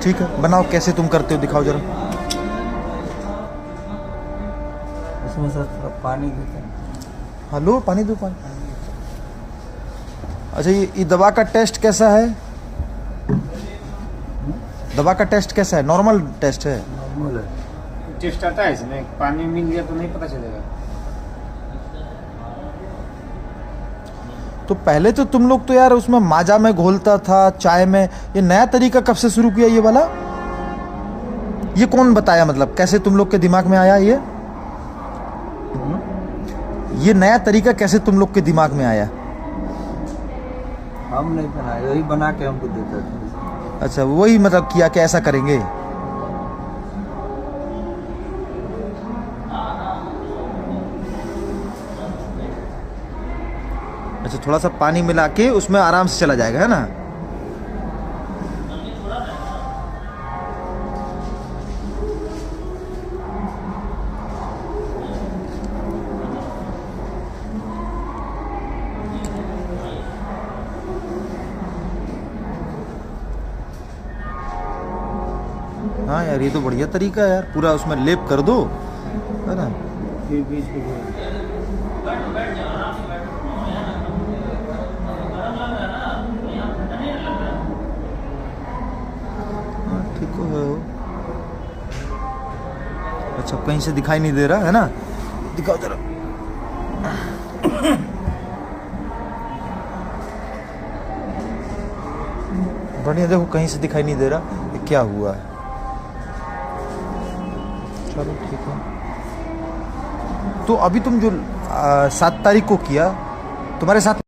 ठीक है, बनाओ, कैसे तुम करते हो दिखाओ जरा। इसमें सर थोड़ा पानी देते हैं। हाँ लो, पानी दो, पानी। अच्छा, ये दवा का टेस्ट कैसा है? दवा का टेस्ट कैसा है? नॉर्मल टेस्ट है? नॉर्मल है। टेस्ट आता है इसमें, पानी मिल गया तो नहीं पता चलेगा। तो पहले तो तुम लोग तो यार उसमें माजा में घोलता था, चाय में। ये नया तरीका कब से शुरू किया ये वाला? ये कौन बताया, मतलब कैसे तुम लोग के दिमाग में आया ये नया तरीका कैसे तुम लोग के दिमाग में आया? हम नहीं बनाए, वही बना के हमको देते थे। अच्छा, वही मतलब किया कि ऐसा करेंगे। अच्छा, थोड़ा सा पानी मिला के उसमें आराम से चला जाएगा, है ना? हाँ यार, ये तो बढ़िया तरीका है यार, पूरा उसमें लेप कर दो, है ना? फिर बीच पे ठीक हो। अच्छा, कहीं से दिखाई नहीं दे रहा है ना? दिखाओ जरा। बढ़िया, देखो कहीं से दिखाई नहीं दे रहा, ये क्या हुआ है? चलो ठीक है। तो अभी तुम जो 7 तारीख को किया, तुम्हारे साथ